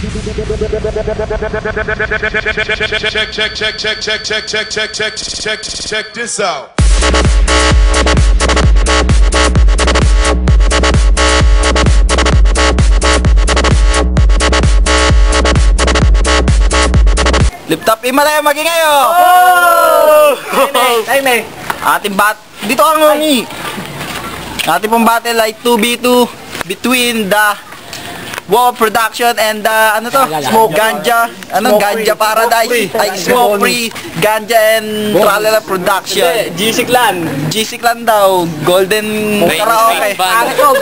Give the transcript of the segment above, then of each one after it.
Check this out. Liptop Himalaya magingayo! Time. Ating dito ang ngongi. Ating pong battle ay 2v2 between the Wow Production and the Smoke Ganja. Ganja Paradise. Ay Smoke Free Ganja and Tralala Production. GC Clan. GC Clan daw. Golden Karaoke.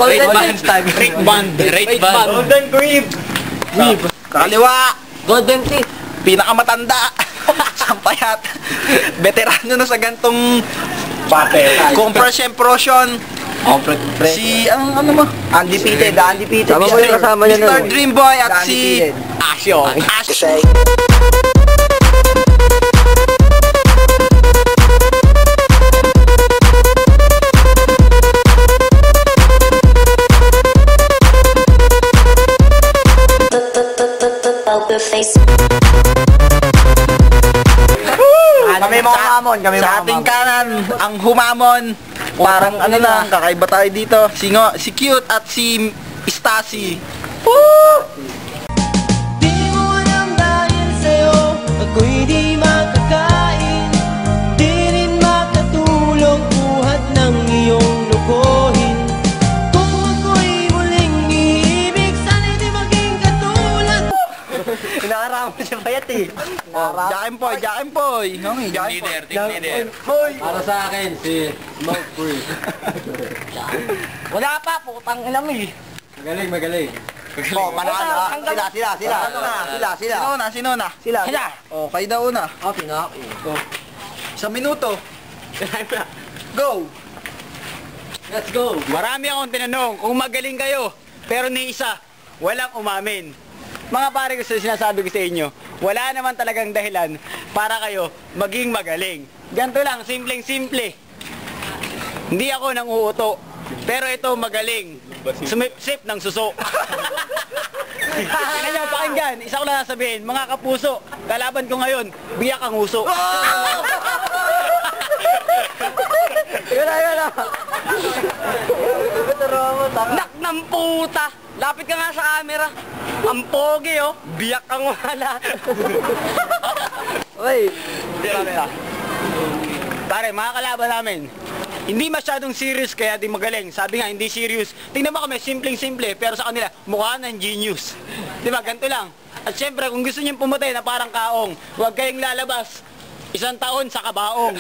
Rate Band. Golden Grip. Kaliwa. Golden Teeth. Pinakamatanda. Sampayat. Veterano na sa gantong compression protion. Si, ano mo? Undefeated. Tama mo yung kasama niya Mr. Dreamboy at si Asyo. Kami mga hamon, sa ating kanan, ang humamon. Parang kakaiba tayo dito. Si Cute at si Stasi. Woo! Di mo alam dahil sa'yo ako'y di makakain. Di rin makatulong buhat ng iyong lukuhin. Kung ako'y muling iibig, sana'y di maging katulad. Inaarama siya bayat eh. Jakim Poy. Team leader. Para sa akin, si Smoke Free. Wala pa, putang ina mo eh. Magaling. Oh, manalo. Sila. Oh, kayo daw una. Pinaki. Isang minuto. Go. Let's go. Marami akong tinanong kung magaling kayo, pero ni isa, walang umamin. Mga pare ko, sinasabi ko sa inyo, wala naman talagang dahilan para kayo maging magaling. Ganito lang, simpleng-simple. Hindi ako nang uuto, pero ito magaling. Sumipsip ng suso. Kaya nyo, pakinggan, isa ko lang sabihin, mga kapuso, kalaban ko ngayon, biyak ang uso. Yun na. Nak ng puta! Lapit ka nga sa camera. Ang pogi oh, biyak kang wala. Uy. Pare, mga kalaban namin, hindi masyadong serious kaya di magaling. Sabi nga, hindi serious. Tingnan mo kami, simpleng-simple, pero sa kanila, mukha ng genius. Diba, ganito lang. At syempre, kung gusto nyo pumatay na parang kaong, huwag kayong lalabas. 1 taon sa kabaong.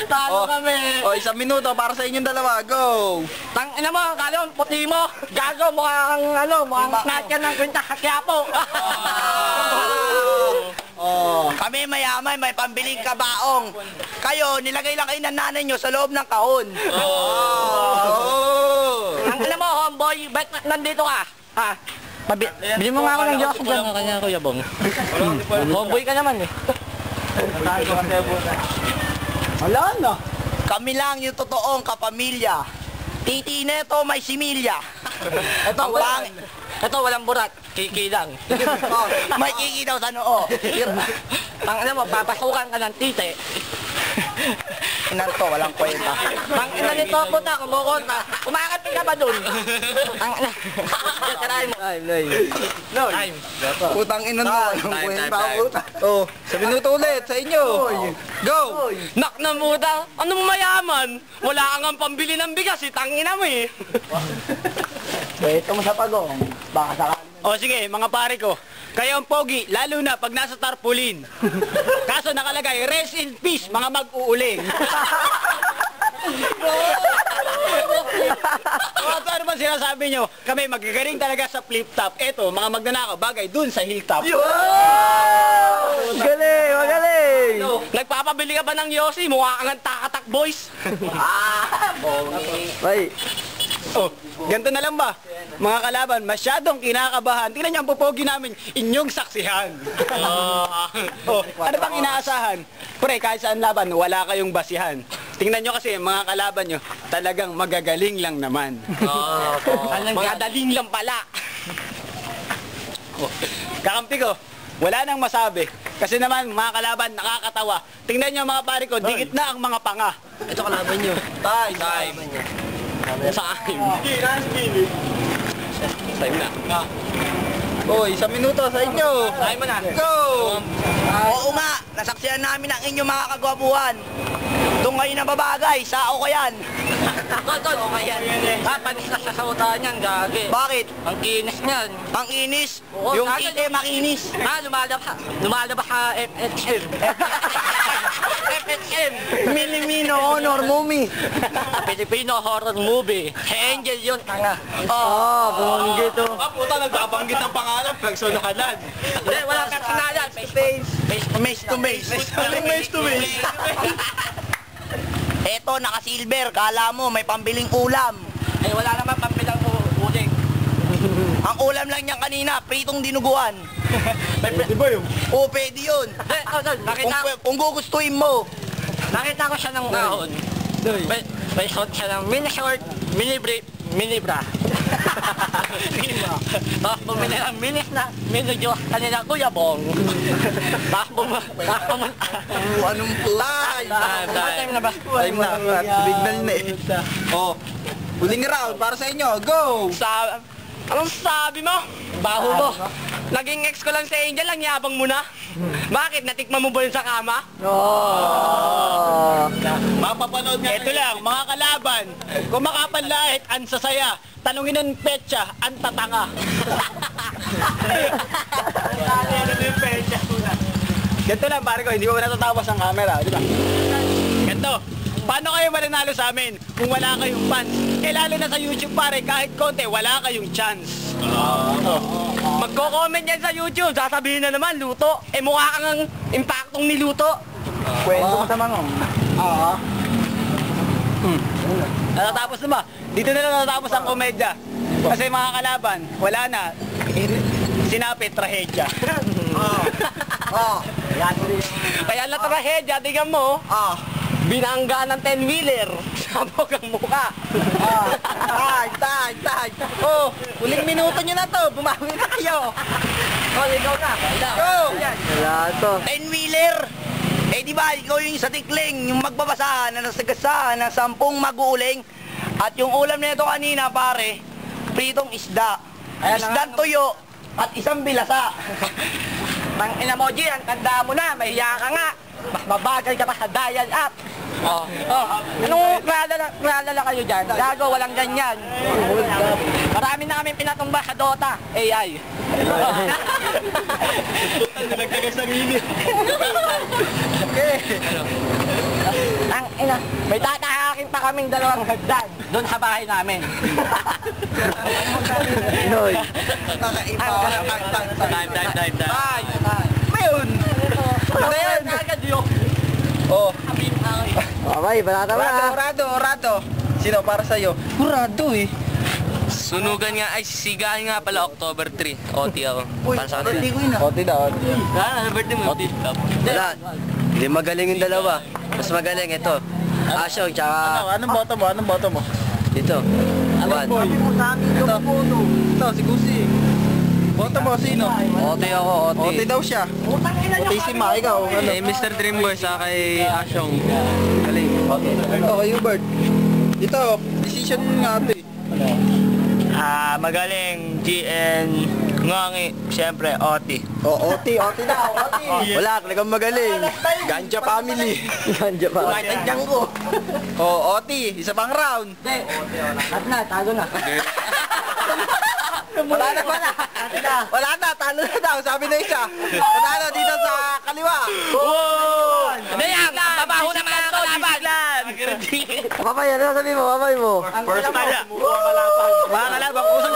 Talo kami. Oh, 1 minuto para sa inyong dalawa. Go. Tang ina mo, kalon, puti mo. Gago, mukhang snatcher ng kwenta Quiapo. Kami mayaman, may pambiling kabaong. Kayo, nilagay lang kayo ng nanay nyo sa loob ng kahon. Ang ina mo, homeboy, ba't nandito ka? Ha? Bili mo nga ako ng Diyos dyan. Kanya Kuya Bong. Homeboy ka naman eh. Wala na. Kami lang yung totoong kapamilya. Titi neto may similya. Ito, walang burat. Kiki lang. May kiki daw sa noo. Ang ina mo, papasukan ka ng titi. Inan to, walang kwenta. Ang ina nito, puta, kumukonta. Kumakati ka ba dun? Ang ina. Time. Putang inan mo, walang kwenta. Oh, 1 minuto ulit sa inyo. Go. Nak na muda, anong mayaman? Wala kang ang pambili ng bigas, tangina mo eh. Ito mo sa pagong. Baka sakali. O sige, mga pare ko, kayo ang pogi, lalo na pag nasa tarpaulin. Kaso nakalagay, rest in peace, mga mag-uuling. Ano ba sinasabi nyo? Kami magagaling talaga sa flip top. Eto, mga magnanakaw, bagay dun sa hilltop. Magaling. Nagpapabili ka ba ng Yossi? Mukha kang takatak boys. Ay. Oh, ganito na lang ba? Mga kalaban, masyadong kinakabahan. Tingnan niyo ang pupogi namin, inyong saksihan. Oh, ano bang inaasahan? Pre, kahit saan laban, wala kayong basihan. Tingnan nyo kasi, mga kalaban nyo, talagang magagaling lang naman. Mga daling lang pala. Kakampi ko, wala nang masabi. Kasi naman, mga kalaban, nakakatawa. Tingnan nyo mga pare ko, dikit na ang mga panga. Ito kalaban nyo. Tay. Sa akin. Time na. Oy, 1 minuto sa inyo. Tayo mo na. Go! Oo nga, nasaksihan namin ang inyong mga kagwapuhan. Doon kayo nababagay, sao ko yan. Tol, okay yan. Panis na sa sautaan yan, gagi. Bakit? Ang kinis niyan. Ang inis, Oo, yung kaya- ite makinis. Lumalabas sa FHM. FHM. Milimino Honor Movie. Filipino horror movie. Si Angel yun, tanga. Bunggit to. Puta, nagbabanggit ng pangalan, personalan. Hindi, wala personalan. Face to face. Face to face. Face to face. Eto, naka-silver. Kala mo, may pambiling ulam. Eh, wala naman pampilang uling. Ang ulam lang niyan kanina, pritong dinuguan. Di ba yun? Oo, pwede yun. Tol, Kung gugustuhin mo. nakita ko siya ng kahon. May short siya ng mini short, mini brief, mini bra. Tapos bumili ng mini juice kanina Kuya Bong. Tapos Anong play? time na ba? Time na. Signal na eh. Oh. Huling round para sa inyo. Go! Anong sabi mo? Baho mo. Naging ex ko lang sa Angel, ang yabang mo na. Bakit? Natikman mo ba yun sa kama? Mapapanood nga. Ito lang, mga kalaban. Kung makapanlahit, ang sasaya. Tanungin ng petsa, ang tatanga. Ganito lang, pare ko, hindi ko natatapos ang camera, di ba? Ganito, paano kayo mananalo sa amin kung wala kayong fans? Eh lalo na sa YouTube pare, kahit konti, wala kayong chance. Magko-comment yan sa YouTube, sasabihin na naman, luto. Eh mukha kang ang impaktong niluto. Kwento mo naman oh. Oo. Natatapos na ba? Dito na lang natatapos ang komedya. Kasi mga kalaban, wala na. Sinapit, trahedya. Oh. Kaya na trahedya, tingnan mo, Ah. binangga ng 10-wheeler. Sabog ang mukha. Tag. Oh, huling minuto nyo na to. Bumawi na kayo. Oh, ikaw na. Go! Wala to. 10-wheeler. Eh di ba, ikaw yung sa tikling, yung magbabasahan na nasagasahan ng 10 mag-uuling. At yung ulam nito kanina, pare, pritong isda. Isdang tuyo at isang bilasa. Mang inamoji, ang tanda mo na, mahiya ka nga. Mas mabagal ka pa sa dial up. Anong kralala kayo dyan? Gago, walang ganyan. Marami na kami pinatumba sa Dota. AI. Nagtagas ng init. Ang ina, may tatahakin pa kaming 2 hagdan doon sa bahay namin. Noy. Time. Mayroon. Ano yan? Agad yun. Oh. Okay, balata Orado. Sino para sa'yo? Orado eh. Sunugan nga, ay sisigahan nga pala October 3. OT ako. Para sa kanila. Birthday ko yun ah. Oti daw. Birthday mo. OT. Wala. Hindi magaling yung dalawa. Mas magaling ito. Asyong, tsaka Anong boto mo? dito. One. Ito, si Gusi. Boto mo, sino? OT ako, OT. Oti daw siya. Oti si Ma, ikaw. Ano? Mr. Dreamboy sa kay Asyong. Galing. Ito, kay Hubert. Ito, decision nga ito eh. Magaling, GN, ngangi, siyempre, OT. Oh, Oti daw, Oti. Wala, talagang magaling. Ganja family. Nandiyan ko. Oh, Oti, isa pang round. At na, tago na. Wala na, talo na daw, sabi na isa. Panalo dito sa kaliwa. Ano yan? Babaho na mga kalaban! Papay, ano sabi mo? First time. Mga kalaban, kusang